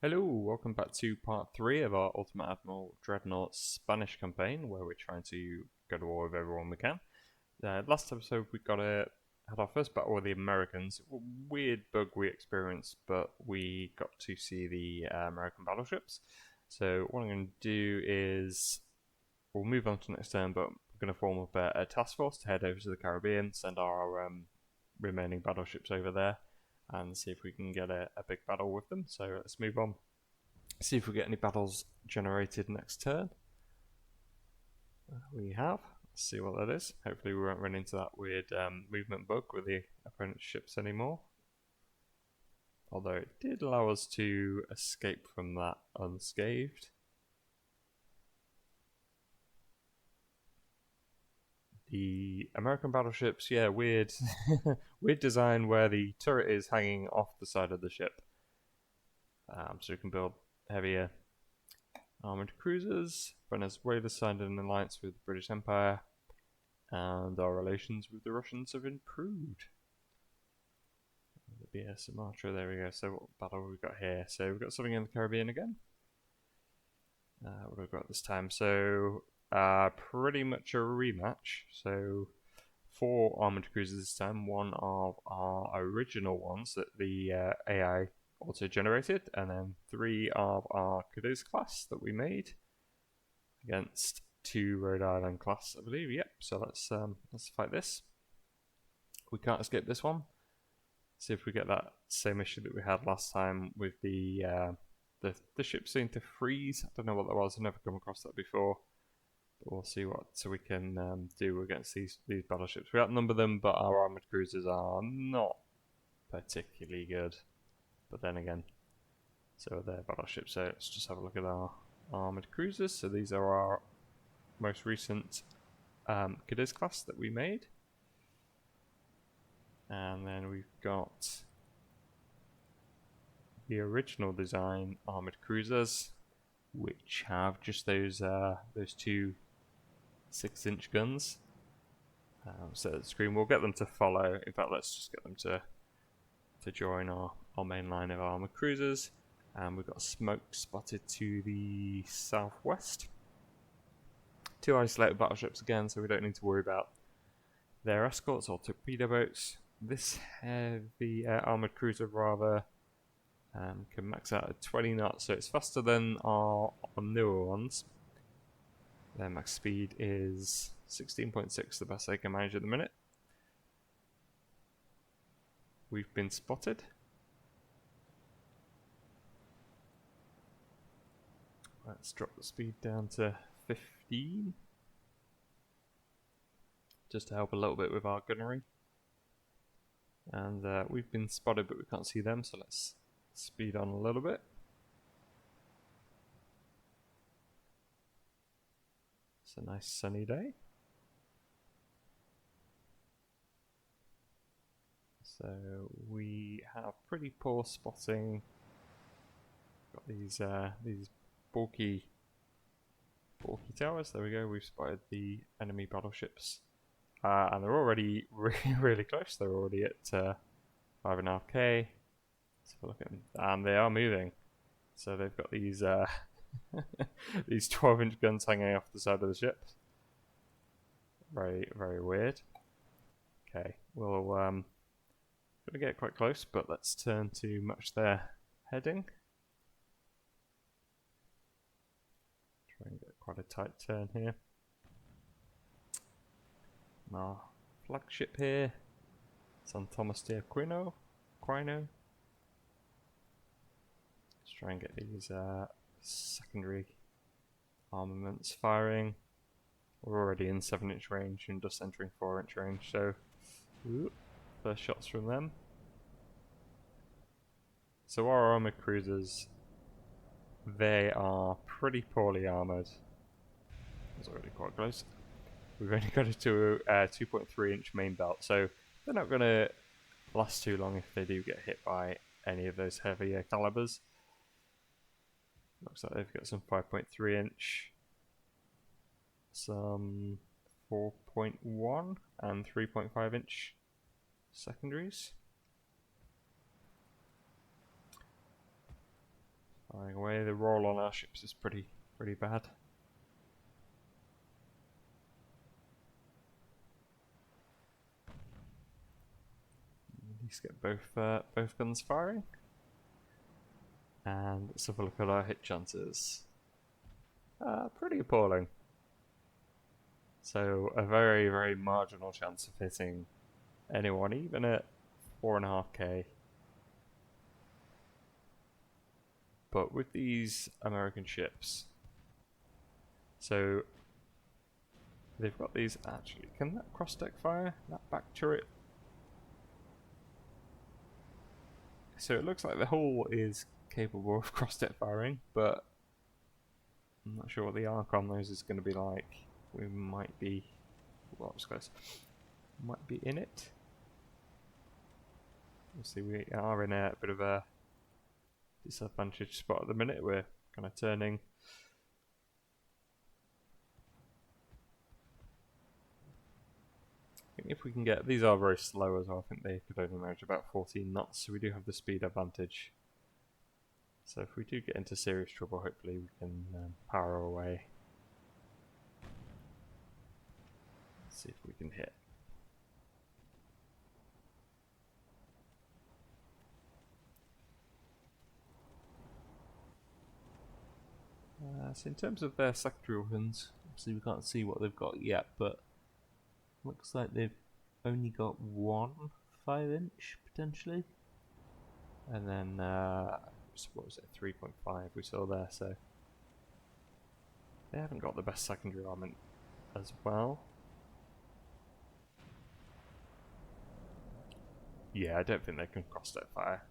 Hello, welcome back to part 3 of our Ultimate Admiral Dreadnoughts Spanish campaign, where we're trying to go to war with everyone we can. Last episode we had our first battle with the Americans. Weird bug we experienced, but we got to see the American battleships. So what I'm going to do is, we'll move on to next turn, but we're going to form up a task force to head over to the Caribbean, send our remaining battleships over there, and see if we can get a big battle with them. So let's move on. See if we get any battles generated next turn. We have. Let's see what that is. Hopefully we won't run into that weird movement bug with the opponent's ships anymore. Although it did allow us to escape from that unscathed. The American battleships, yeah, weird weird design where the turret is hanging off the side of the ship. So we can build heavier armoured cruisers. Venezuela signed an alliance with the British Empire, and our relations with the Russians have improved. The Sumatra, there we go. So what battle have we got here? So we've got something in the Caribbean again. What have we got this time? So pretty much a rematch. So 4 armoured cruisers this time. One of our original ones that the AI auto-generated, and then 3 of our Cadiz class that we made against 2 Rhode Island class, I believe. Yep. So let's fight this. We can't escape this one. See if we get that same issue that we had last time with the ship seemed to freeze. I don't know what that was. I've never come across that before. But we'll see what we can do against these battleships. We outnumber them, but our armoured cruisers are not particularly good. But then again, so they're battleships. So let's just have a look at our armoured cruisers. So these are our most recent Cadiz class that we made. And then we've got the original design armoured cruisers, which have just those 2 6-inch guns. So the screen, we'll get them to follow. In fact, let's just get them to join our main line of armoured cruisers. And we've got smoke spotted to the southwest. 2 isolated battleships again, so we don't need to worry about their escorts or torpedo boats. This heavy armoured cruiser rather can max out at 20 knots, so it's faster than our newer ones. Their max speed is 16.6, the best they can manage at the minute. We've been spotted. Let's drop the speed down to 15, just to help a little bit with our gunnery. And we've been spotted, but we can't see them, so let's speed on a little bit. It's a nice sunny day. So we have pretty poor spotting. Got these bulky towers. There we go. We've spotted the enemy battleships, and they're already really close. They're already at 5.5k. Let's have a look at them, and they are moving. So they've got these these 12-inch guns hanging off the side of the ship. Very, very weird. Okay, we'll gonna get quite close, but let's turn to match their heading. Try and get quite a tight turn here. Our flagship here, San Thomas de Aquino. Let's try and get these secondary armaments firing. We're already in 7-inch range and just entering 4-inch range, so first shots from them. So our armoured cruisers, they are pretty poorly armoured. That's already quite close. We've only got it to a 2.3-inch main belt, so they're not going to last too long if they do get hit by any of those heavier calibers. Looks like they've got some 5.3-inch, some 4.1 and 3.5-inch secondaries. Firing away. The roll on our ships is pretty bad. At least get both guns firing. And let's have a look at our hit chances. Pretty appalling. So a very marginal chance of hitting anyone, even at 4.5k. But with these American ships, so they've got these. Actually, can that cross deck fire? That back turret? So it looks like the hull is capable of cross deck firing, but I'm not sure what the arc on those is going to be like. We might be, well, that was close. Might be in it. We'll see. We are in a bit of a disadvantaged spot at the minute. We're kind of turning. I think if we can get, these are very slow as well. I think they could only manage about 14 knots, so we do have the speed advantage. So if we do get into serious trouble, hopefully we can power away. Let's see if we can hit. So in terms of their secondary weapons, obviously we can't see what they've got yet, but looks like they've only got one 5-inch potentially, and then what was it, 3.5 we saw there. So they haven't got the best secondary armament as well. Yeah, I don't think they can cross that fire.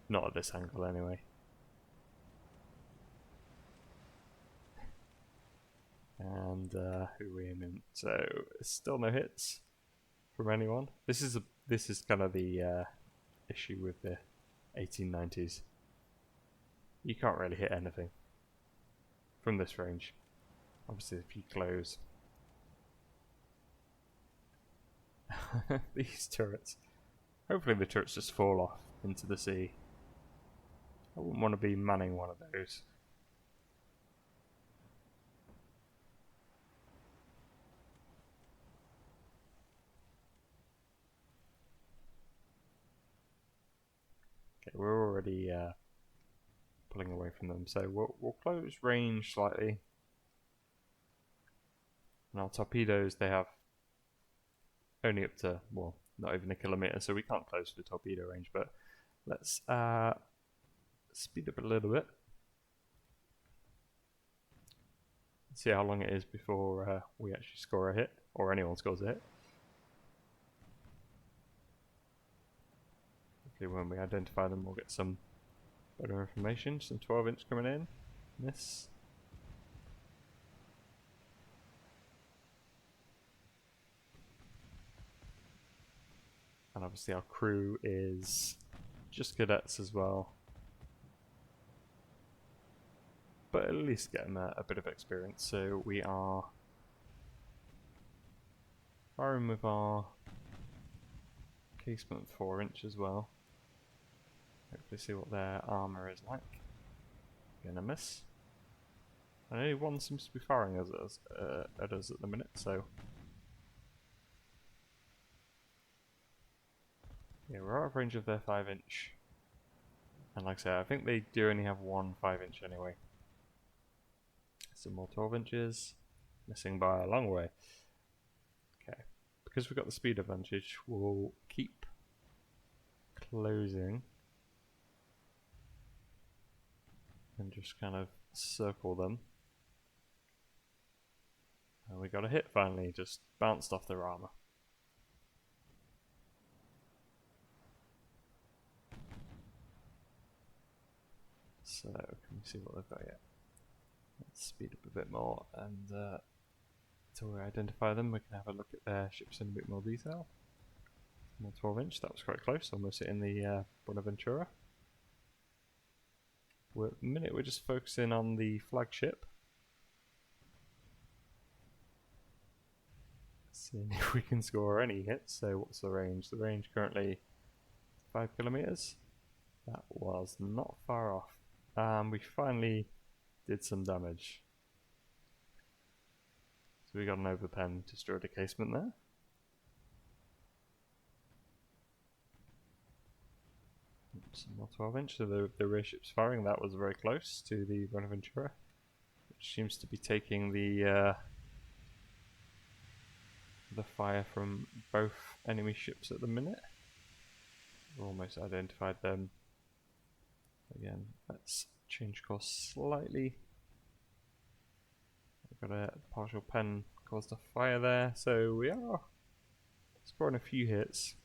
Not at this angle anyway. And who are we aiming? So still no hits from anyone. This is kind of the issue with the 1890s. You can't really hit anything from this range. Obviously, if you close these turrets, hopefully the turrets just fall off into the sea. I wouldn't want to be manning one of those. Okay, we're already pulling away from them, so we'll close range slightly. And our torpedoes, they have only up to, well, not even a kilometer, so we can't close the torpedo range, but let's speed up a little bit. See how long it is before we actually score a hit, or anyone scores a hit. Hopefully when we identify them we'll get some better information. Some 12-inch coming in. Miss. And obviously our crew is just cadets as well. But at least get them a bit of experience. So we are firing with our casement 4-inch as well. Hopefully see what their armour is like. Gonna miss. And only one seems to be firing at us at the minute, so yeah, we're out of range of their 5-inch. And like I said, I think they do only have one 5-inch anyway. Some more 12 inches. Missing by a long way. Okay. Because we've got the speed advantage, we'll keep closing. And just kind of circle them. And we got a hit finally, just bounced off their armour. So, can we see what they've got yet? Let's speed up a bit more, and until we identify them, we can have a look at their ships in a bit more detail. More 12-inch, that was quite close, almost hitting the Buenaventura. At the minute we're just focusing on the flagship. Seeing if we can score any hits. So what's the range? The range currently 5 kilometers. That was not far off. we finally did some damage. So we got an overpen destroyed a casement there. Some more 12-inch, so the rear ship's firing. That was very close to the Bonaventura, which seems to be taking the fire from both enemy ships at the minute. We've almost identified them. Again, let's change course slightly. We've got a partial pen caused a fire there, so we are scoring a few hits.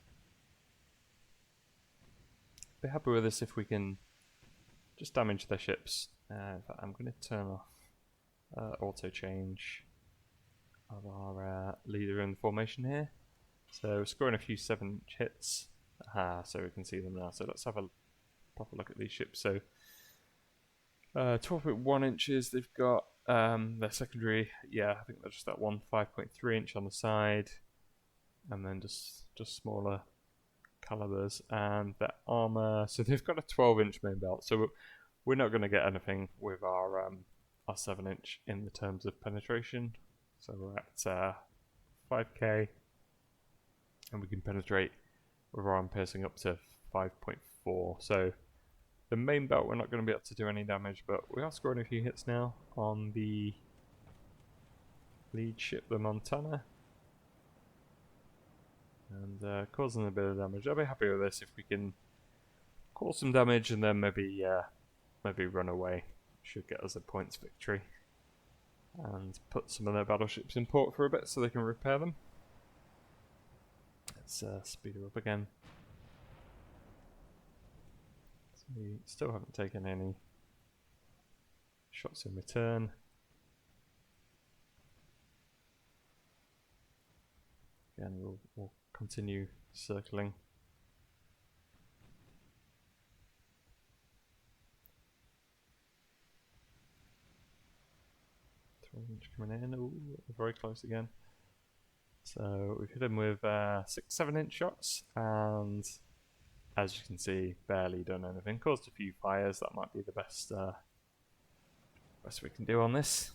Be happy with this if we can just damage their ships. In fact, I'm going to turn off auto change of our leader in the formation here. So we're scoring a few 7-inch hits. So we can see them now. So let's have a proper look at these ships. So 12.1 inches they've got. Their secondary, yeah, I think they're just that one 5.3 inch on the side, and then just smaller calibers. And their armor, so they've got a 12-inch main belt. So we're not going to get anything with our 7-inch in the terms of penetration. So we're at 5k, and we can penetrate with our arm piercing up to 5.4. So the main belt we're not going to be able to do any damage, but we are scoring a few hits now on the lead ship, the Montana, and causing a bit of damage. I'll be happy with this if we can cause some damage and then maybe run away. Should get us a points victory, and put some of their battleships in port for a bit so they can repair them. Let's speed her up again. So we still haven't taken any shots in return. Again, we'll continue circling. Coming in, ooh, very close again. So we've hit him with 6-7-inch shots, and as you can see, barely done anything. Caused a few fires. That might be the best we can do on this.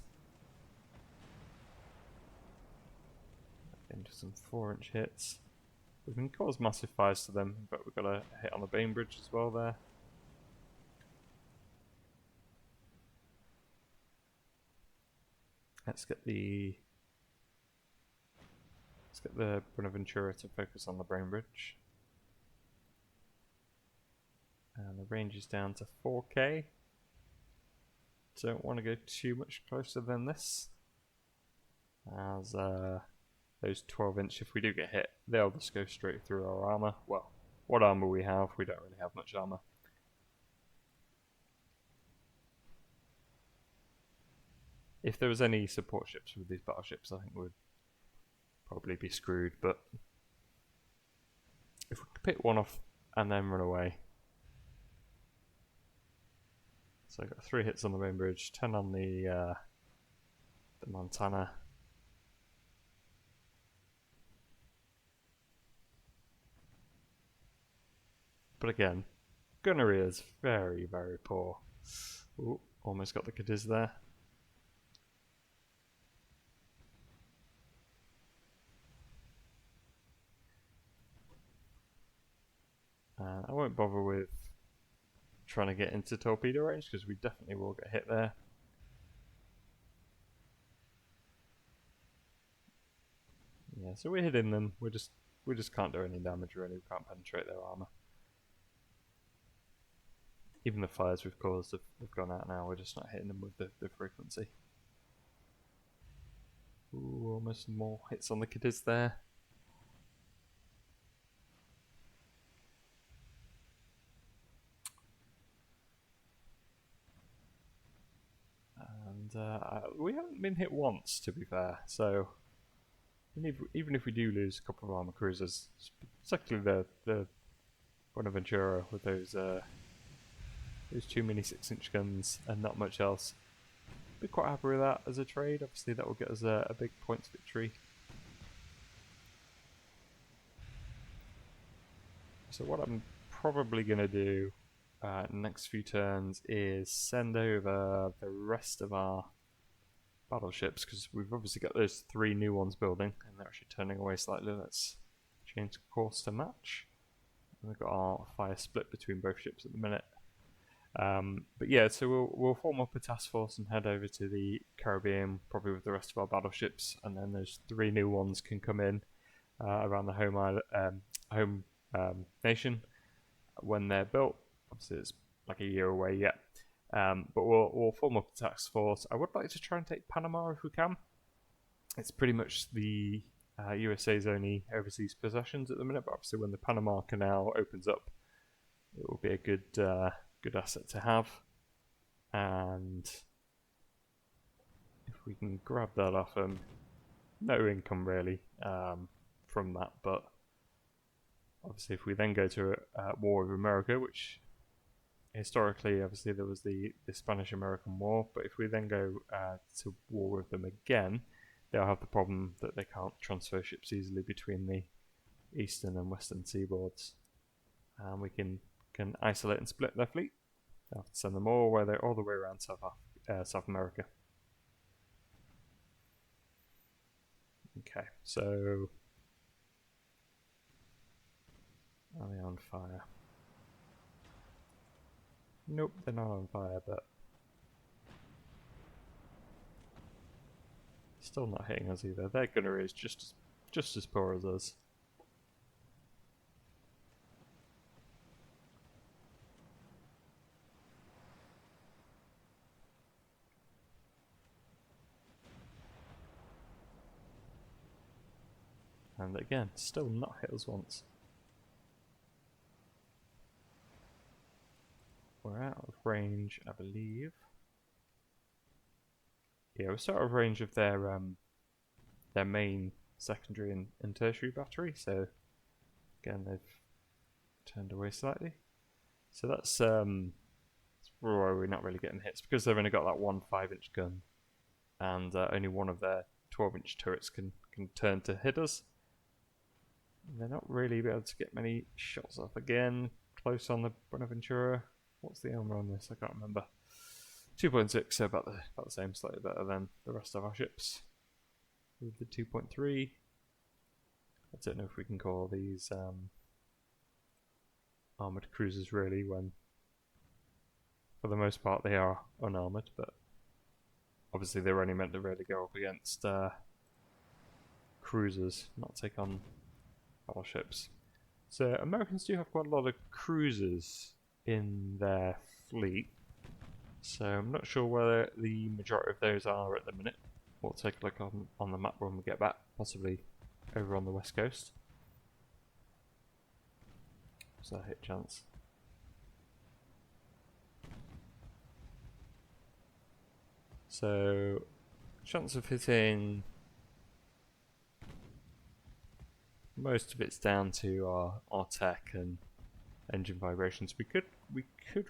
Into some 4-inch hits. We can cause massive fires to them, but we've got a hit on the Bane Bridge as well there. Let's get the Bonaventura to focus on the Brain Bridge. And the range is down to 4k. Don't want to go too much closer than this, as those 12-inch, if we do get hit, they'll just go straight through our armor. Well, what armor we have, we don't really have much armor. If there was any support ships with these battleships, I think we'd probably be screwed, but if we could pick one off and then run away. So I got 3 hits on the main bridge, 10 on the Montana. But again, gunnery is very, very poor. Ooh, almost got the Cadiz there. I won't bother with trying to get into torpedo range because we definitely will get hit there. Yeah, so we're hitting them. We just can't do any damage really. We can't penetrate their armor. Even the fires we've caused have gone out now. We're just not hitting them with the frequency. Ooh, almost more hits on the Cadiz there. And we haven't been hit once, to be fair. So even if we do lose a couple of armor cruisers, particularly the Bonaventura with those 2 mini 6-inch guns and not much else, be quite happy with that as a trade. Obviously, that will get us a big points victory. So what I'm probably going to do next few turns is send over the rest of our battleships, because we've obviously got those 3 new ones building and they're actually turning away slightly. Let's change course to match. And we've got our fire split between both ships at the minute. But yeah, so we'll form up a task force and head over to the Caribbean, probably with the rest of our battleships, and then those 3 new ones can come in around the home nation when they're built. Obviously, it's like a year away yet. But we'll form up a task force. I would like to try and take Panama if we can. It's pretty much the USA's only overseas possessions at the minute, but obviously when the Panama Canal opens up, it will be a good asset to have. And if we can grab that off them, no income really from that, but obviously if we then go to war with America, which historically, obviously, there was the Spanish-American War, but if we then go to war with them again, they'll have the problem that they can't transfer ships easily between the eastern and western seaboards. And we can isolate and split their fleet. They'll have to send them all the way around South America. Okay, so are they on fire? Nope, they're not on fire, but still not hitting us either. Their gunnery is just as poor as us. And again, still not hit us once. We're out of range, I believe. Yeah, we're sort of range of their main secondary and tertiary battery, so again they've turned away slightly. So that's why we're not really getting hits, because they've only got that one 5-inch gun, and only one of their 12-inch turrets can turn to hit us. They're not really able to get many shots off. Again, close on the Buenaventura. What's the armor on this? I can't remember. 2.6, so about the same, slightly better than the rest of our ships. With the 2.3, I don't know if we can call these armoured cruisers really, when for the most part they are unarmoured, but obviously they're only meant to really go up against cruisers, not take on battleships. So Americans do have quite a lot of cruisers in their fleet, so I'm not sure where the majority of those are at the minute. We'll take a look on the map when we get back, possibly over on the west coast. What's that hit chance? So, chance of hitting, most of it's down to our tech and engine vibrations. We could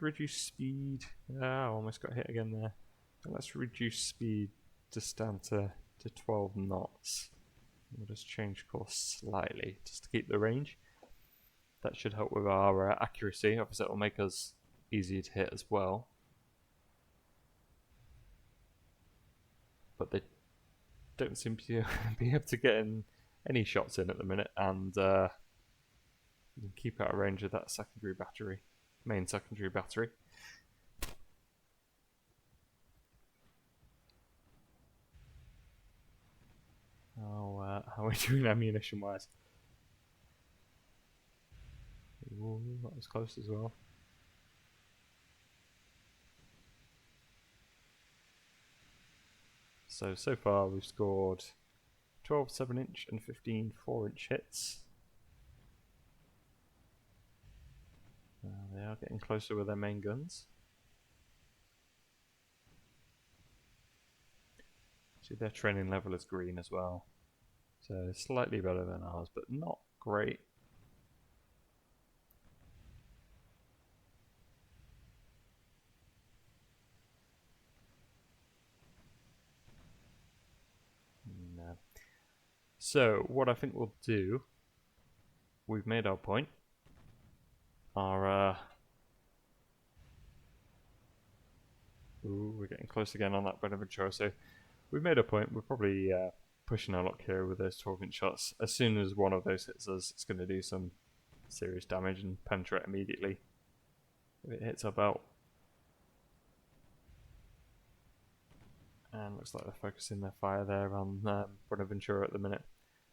reduce speed. Almost got hit again there. Let's reduce speed just down to 12 knots. We'll just change course slightly just to keep the range. That should help with our accuracy. Obviously, it will make us easier to hit as well. But they don't seem to be able to get any shots in at the minute, and we can keep out of range of that main secondary battery. How are we doing ammunition wise? Ooh, that was close as well. So far we've scored 12 7-inch and 15 4-inch hits. They are getting closer with their main guns. See, their training level is green as well, so slightly better than ours, but not great. No. So what I think we'll do, we've made our point. Our Ooh, we're getting close again on that Bonaventura, so we've made a point. We're probably pushing our luck here with those 12-inch shots. As soon as one of those hits us, it's going to do some serious damage and penetrate immediately if it hits our belt. And looks like they're focusing their fire there on Bonaventura at the minute.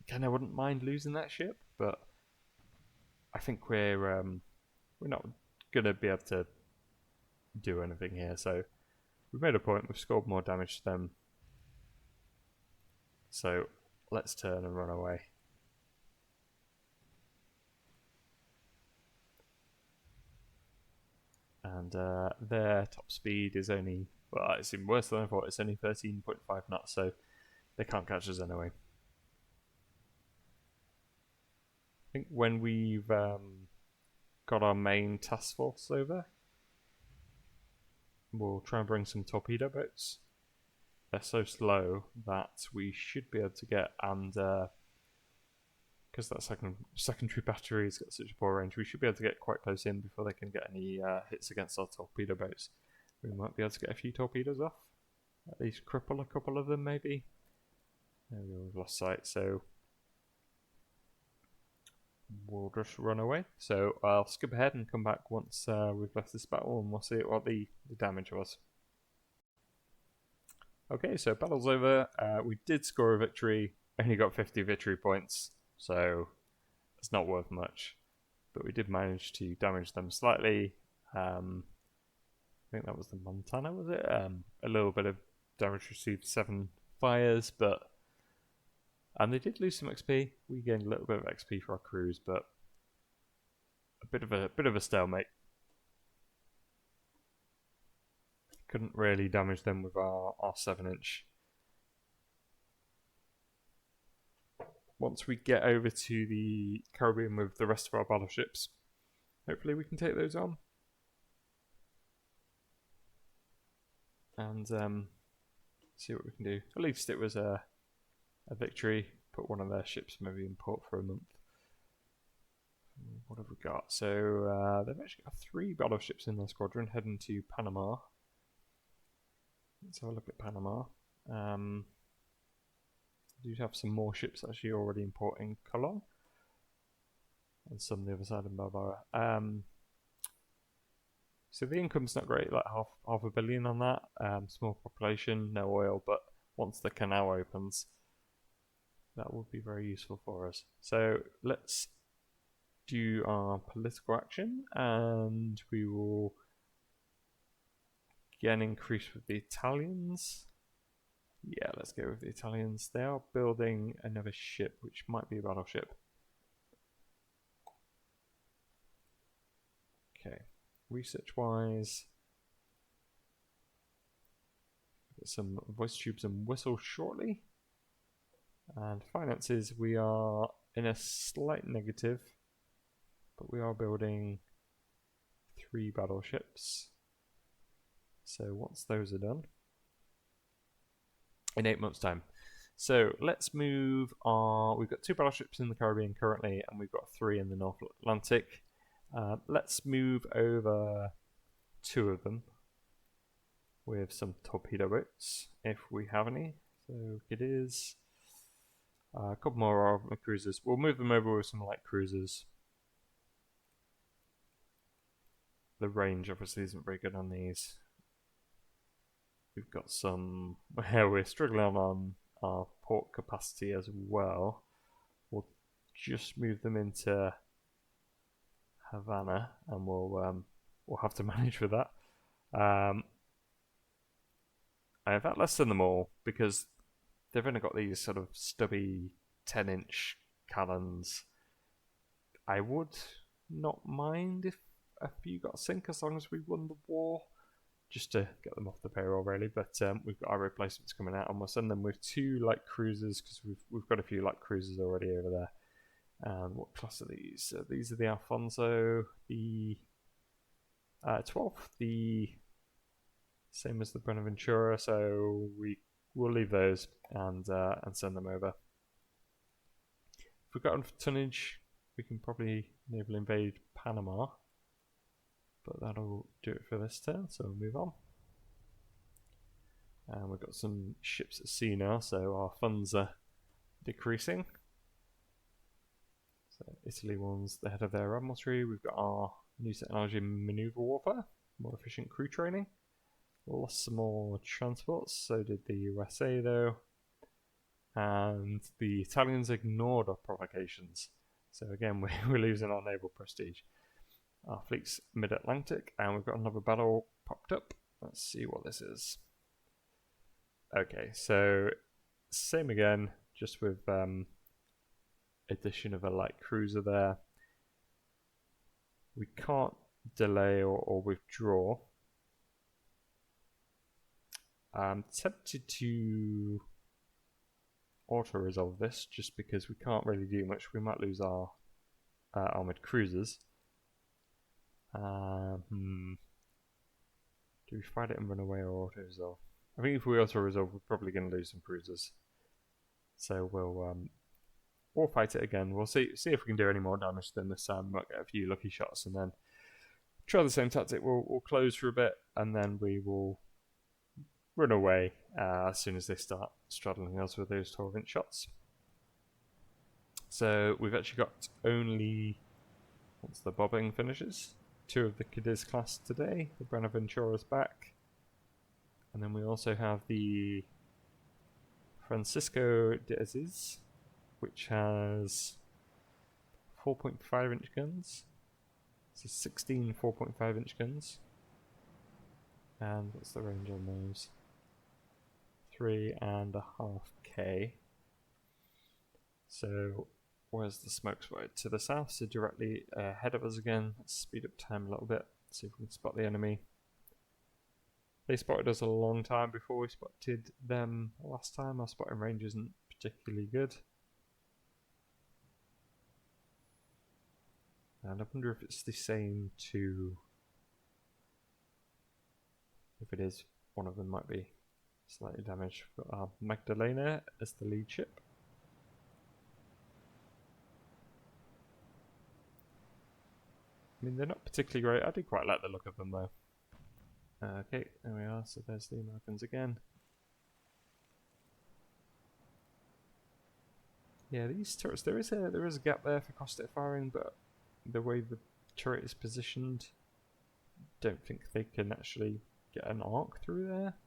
Again, I wouldn't mind losing that ship, but I think we're not going to be able to do anything here. So we've made a point. We've scored more damage to them. So let's turn and run away. And their top speed is only, well, it's even worse than I thought. It's only 13.5 knots, so they can't catch us anyway. I think when we've got our main task force over, we'll try and bring some torpedo boats. They're so slow that we should be able to get, and because that secondary battery's got such a poor range, we should be able to get quite close in before they can get any hits against our torpedo boats. We might be able to get a few torpedoes off, at least cripple a couple of them maybe. There we go, we've lost sight, so we'll just run away. So I'll skip ahead and come back once we've left this battle, and we'll see what the damage was. Okay, so battle's over. We did score a victory, only got 50 victory points, so it's not worth much. But we did manage to damage them slightly. I think that was the Montana, was it? A little bit of damage received, 7 fires, but and they did lose some XP. We gained a little bit of XP for our crews, but a bit of a stalemate. Couldn't really damage them with our 7-inch. Once we get over to the Caribbean with the rest of our battleships, hopefully we can take those on. And see what we can do. At least it was a victory. Put one of their ships maybe in port for a month. What have we got? So they've actually got 3 battleships in their squadron heading to Panama. Let's have a look at Panama. Do have some more ships actually already in port in Colon, and some on the other side in Barbara. So the income's not great, like half a billion on that. Small population, no oil, but once the canal opens, that would be very useful for us. So let's do our political action, and we will get an increase with the Italians. Yeah, let's go with the Italians. They are building another ship, which might be a battleship. Okay, research-wise, get some voice tubes and whistles shortly. And finances, we are in a slight negative, but we are building 3 battleships. So once those are done, in 8 months' time. So let's move on. We've got 2 battleships in the Caribbean currently, and we've got 3 in the North Atlantic. Let's move over 2 of them with some torpedo boats, if we have any. So it is a couple more cruisers. We'll move them over with some light cruisers. The range obviously isn't very good on these. We've got some, we're struggling on our port capacity as well. We'll just move them into Havana, and we'll have to manage with that. I've outlasted them all because they've only got these sort of stubby 10-inch cannons. I would not mind if a few got sink as long as we won the war, just to get them off the payroll really. But we've got our replacements coming out, and we'll send them with 2 light cruisers because we've got a few light cruisers already over there. And what class are these? These are the Alfonso, the 12th, the same as the Bonaventura. So we'll leave those and send them over. If we've got enough tonnage, we can probably naval invade Panama. But that'll do it for this turn, so we'll move on. And we've got some ships at sea now, so our funds are decreasing. So Italy wants the head of their admiralty. We've got our new technology in manoeuvre warfare, more efficient crew training. Lost some more transports, so did the USA though. And the Italians ignored our provocations. So again, we're losing our naval prestige. Our fleet's mid-Atlantic, and we've got another battle popped up. Let's see what this is. Okay, so same again, just with addition of a light cruiser there. We can't delay or withdraw. I'm tempted to auto-resolve this just because we can't really do much. We might lose our armoured cruisers. Do we fight it and run away or auto-resolve? I think if we auto-resolve, we're probably going to lose some cruisers. So we'll fight it again. We'll see if we can do any more damage than this time. We might get a few lucky shots and then try the same tactic. We'll close for a bit and then we will run away as soon as they start straddling us with those 12-inch shots. So we've actually got only, once the bobbing finishes, 2 of the Cadiz class today. The Buenaventura's back. And then we also have the Francisco de Aziz, which has 4.5-inch guns. So 16 4.5-inch guns. And what's the range on those? 3.5K. So where's the smoke spot? To the south, so directly ahead of us again. Let's speed up time a little bit, see if we can spot the enemy. They spotted us a long time before we spotted them last time. Our spotting range isn't particularly good. And I wonder if it's the same to... If it is, one of them might be slightly damaged. We've got our Magdalena as the lead ship. I mean, they're not particularly great. I do quite like the look of them though. Okay, there we are. So there's the Americans again. Yeah, these turrets, there is a gap there for cross-state firing, but the way the turret is positioned, don't think they can actually get an arc through there.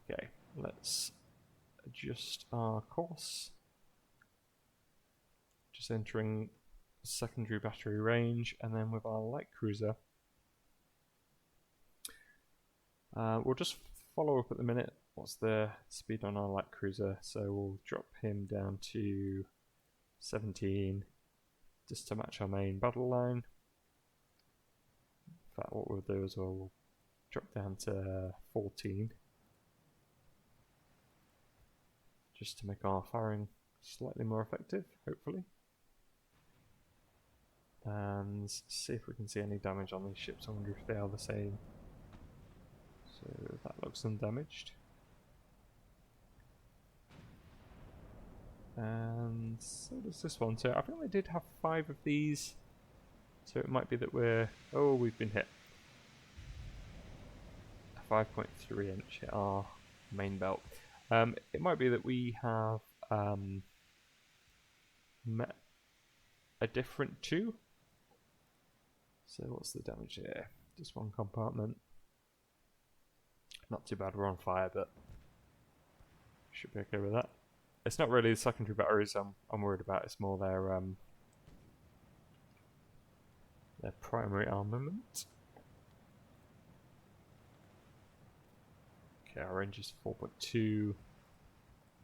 Okay, let's adjust our course. Just entering secondary battery range, and then with our light cruiser, we'll just follow up at the minute. What's the speed on our light cruiser? So we'll drop him down to 17 just to match our main battle line. In fact, what we'll do is we'll drop down to 14 just to make our firing slightly more effective, hopefully. And see if we can see any damage on these ships. I wonder if they are the same. So that looks undamaged. And so does this one. So I think they did have 5 of these. So it might be that we've been hit. A 5.3-inch hit our main belt. It might be that we have met a different 2. So what's the damage here? Just one compartment. Not too bad, we're on fire, but should be okay with that. It's not really the secondary batteries I'm worried about, it's more their primary armament. Okay, our range is 4.2.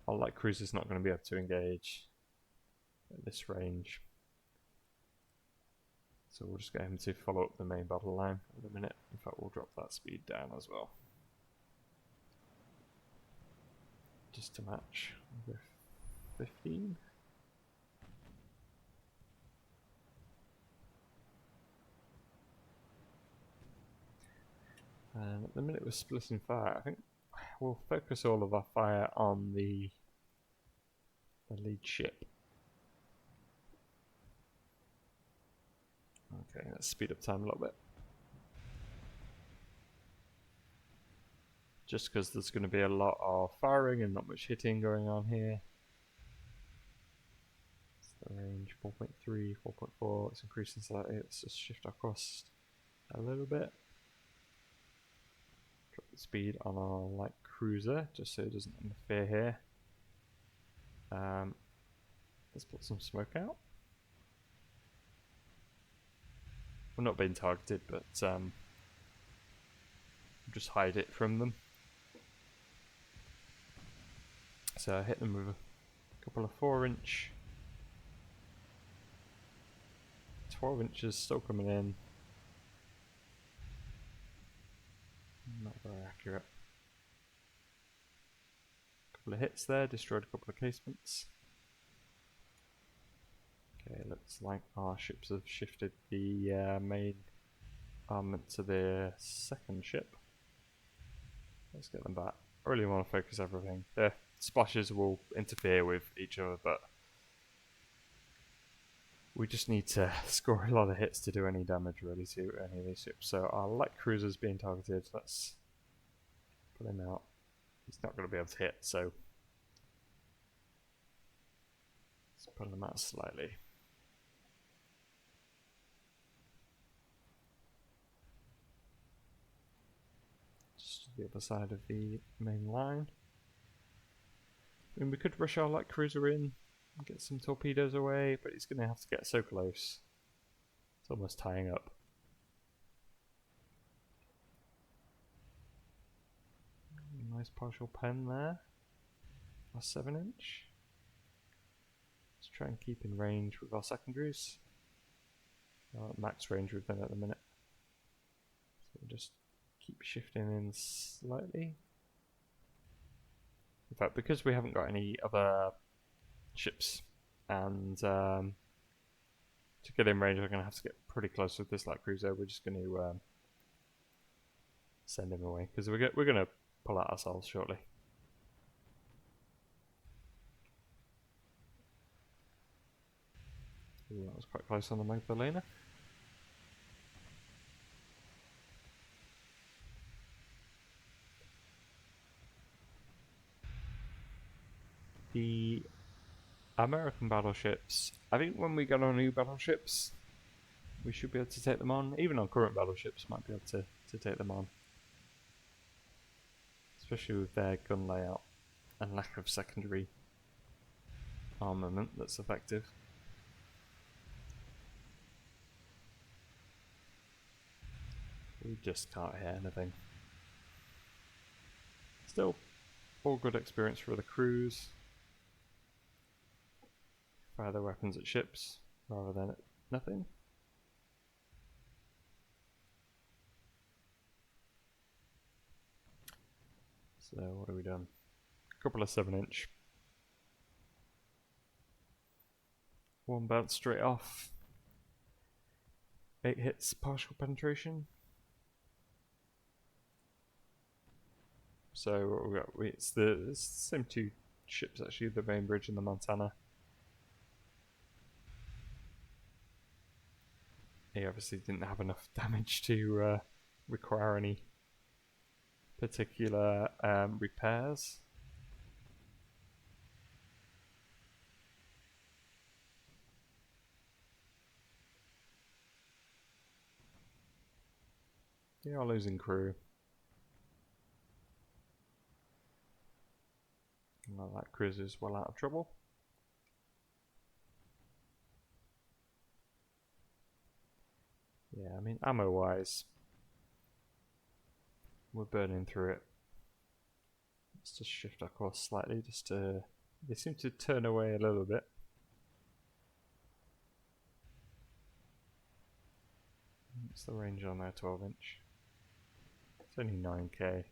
Our light cruiser's not going to be able to engage at this range. So we'll just get him to follow up the main battle line at the minute. In fact, we'll drop that speed down as well, just to match with 15. And at the minute we're splitting fire. I think we'll focus all of our fire on the lead ship. Okay, let's speed up time a little bit. just because there's going to be a lot of firing and not much hitting going on here. The range 4.3, 4.4, it's increasing slightly. Let's just shift our cost a little bit. Drop the speed on our light cruiser just so it doesn't interfere here. Let's put some smoke out. We're not being targeted, but just hide it from them. So I hit them with a couple of 4-inch. 12 inches still coming in. Not very accurate. Couple of hits there, destroyed a couple of casements. Okay, looks like our ships have shifted the main armament to the second ship. Let's get them back. I really want to focus everything. The splashes will interfere with each other, but we just need to score a lot of hits to do any damage really to any of these ships. So our light cruiser's being targeted. Let's put him out. He's not going to be able to hit, so let's put him out slightly. Just to the other side of the main line. I mean, we could rush our light cruiser in and get some torpedoes away, but he's going to have to get so close. It's almost tying up. Nice partial pen there. Our 7-inch. Let's try and keep in range with our secondaries. Max range with them at the minute. So we'll just keep shifting in slightly. In fact, because we haven't got any other ships and to get in range, we're going to have to get pretty close with this light cruiser. We're just going to send him away because we're going to pull out ourselves shortly. Ooh, that was quite close on the Magdalena. The American battleships, I think when we get on new battleships, we should be able to take them on. Even on current battleships, might be able to take them on. Especially with their gun layout and lack of secondary armament that's effective. We just can't hit anything. Still, all good experience for the crews. Fire their weapons at ships rather than at nothing. So what have we done? A couple of 7-inch. One bounce straight off. 8 hits, partial penetration. So what we got? It's the same two ships actually, the main bridge and the Montana. He obviously didn't have enough damage to require any particular repairs. They are losing crew. Well, that cruiser's well out of trouble. Yeah, I mean, ammo-wise, we're burning through it. Let's just shift our course slightly, just to... They seem to turn away a little bit. What's the range on there, 12-inch? It's only 9k.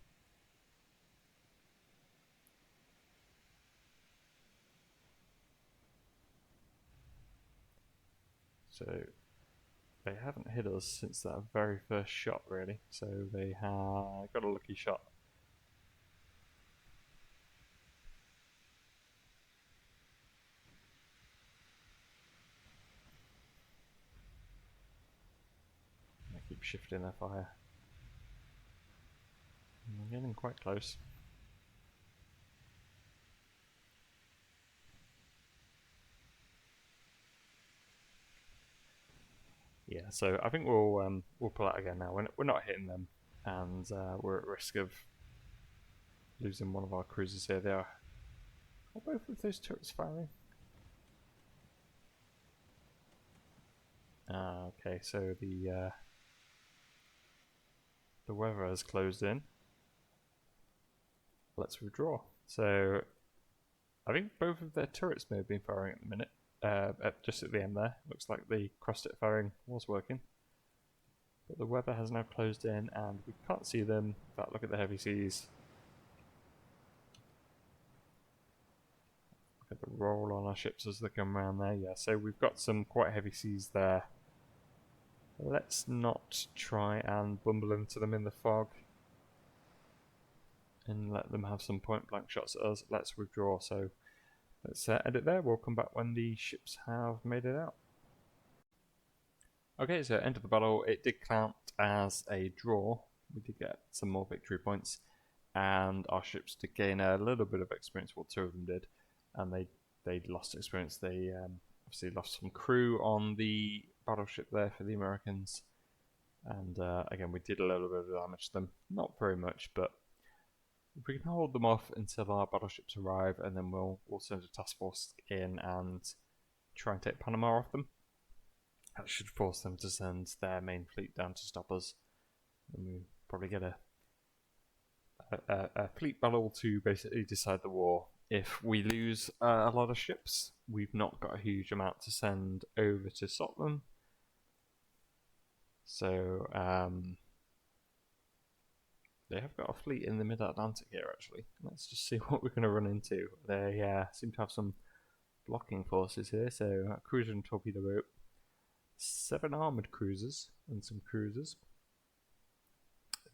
So they haven't hit us since that very first shot, really. So they have got a lucky shot. They keep shifting their fire. We're getting quite close. Yeah, so I think we'll pull out again now. We're not hitting them, and we're at risk of losing one of our cruisers here. They are both of those turrets firing? Okay, so the weather has closed in. Let's withdraw. So I think both of their turrets may have been firing at the minute. Just at the end there, looks like the cross-tit firing was working. But the weather has now closed in and we can't see them. In fact, look at the heavy seas. Look at the roll on our ships as they come around there. Yeah, so we've got some quite heavy seas there. Let's not try and bumble into them in the fog and let them have some point blank shots at us. Let's withdraw. So let's edit there. We'll come back when the ships have made it out. Okay, so end of the battle. It did count as a draw. We did get some more victory points, and our ships did gain a little bit of experience. Well, two of them did, and they lost experience. They obviously lost some crew on the battleship there for the Americans, and again we did a little bit of damage to them. Not very much, but if we can hold them off until our battleships arrive, and then we'll send a task force in and try and take Panama off them. That should force them to send their main fleet down to stop us. And we probably get a fleet battle to basically decide the war. If we lose a lot of ships, we've not got a huge amount to send over to stop them. So they have got a fleet in the mid-Atlantic here actually. Let's just see what we're going to run into. They seem to have some blocking forces here. So a cruiser and torpedo boat. 7 armoured cruisers and some cruisers.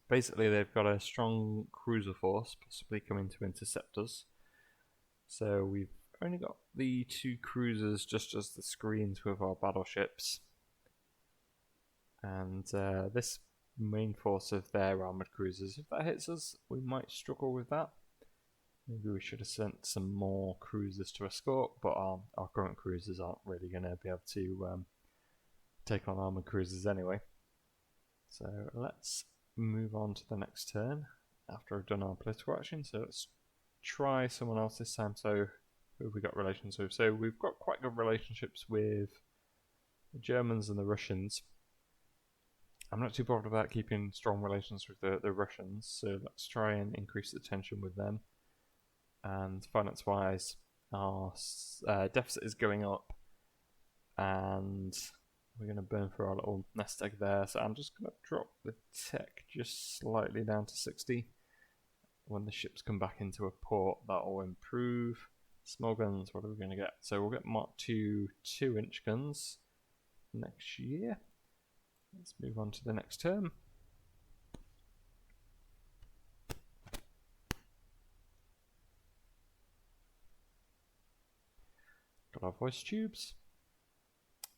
Basically they've got a strong cruiser force, possibly coming to intercept us. So we've only got the 2 cruisers just as the screens with our battleships. And this main force of their armoured cruisers, if that hits us, we might struggle with that. Maybe we should have sent some more cruisers to escort, but our current cruisers aren't really going to be able to take on armoured cruisers anyway. So let's move on to the next turn after I've done our political action. So let's try someone else this time. So who have we got relations with? So we've got quite good relationships with the Germans and the Russians. I'm not too bothered about keeping strong relations with the Russians, so let's try and increase the tension with them. And finance wise, our deficit is going up, and we're going to burn through our little nest egg there, so I'm just going to drop the tech just slightly down to 60. When the ships come back into a port, that will improve. Small guns, what are we going to get? So we'll get Mark II 2-inch guns next year. Let's move on to the next term. Got our voice tubes.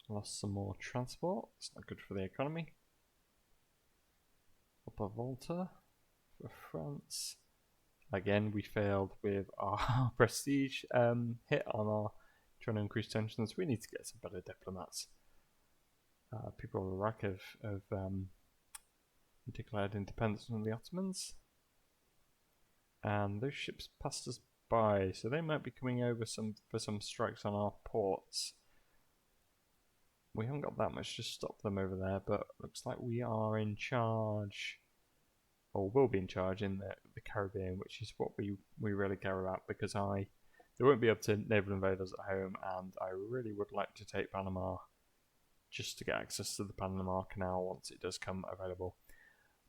Lost some more transport, it's not good for the economy. Upper Volta for France. Again, we failed with our prestige hit on our trying to increase tensions. We need to get some better diplomats. People of Iraq have declared independence from the Ottomans. And those ships passed us by, so they might be coming over for some strikes on our ports. We haven't got that much to stop them over there, but looks like we are in charge, or will be in charge in the Caribbean, which is what we really care about, because they won't be able to naval invade us at home, and I really would like to take Panama just to get access to the Panama Canal once it does come available.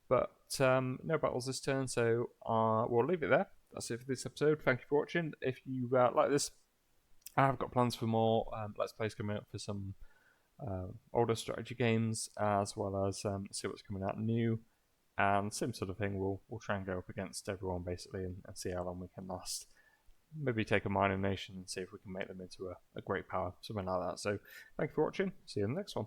But no battles this turn, so we'll leave it there. That's it for this episode. Thank you for watching. If you like this, I have got plans for more Let's Plays coming up for some older strategy games, as well as see what's coming out new, and same sort of thing. We'll try and go up against everyone basically and see how long we can last. Maybe take a minor nation and see if we can make them into a great power, something like that. So thank you for watching. See you in the next one.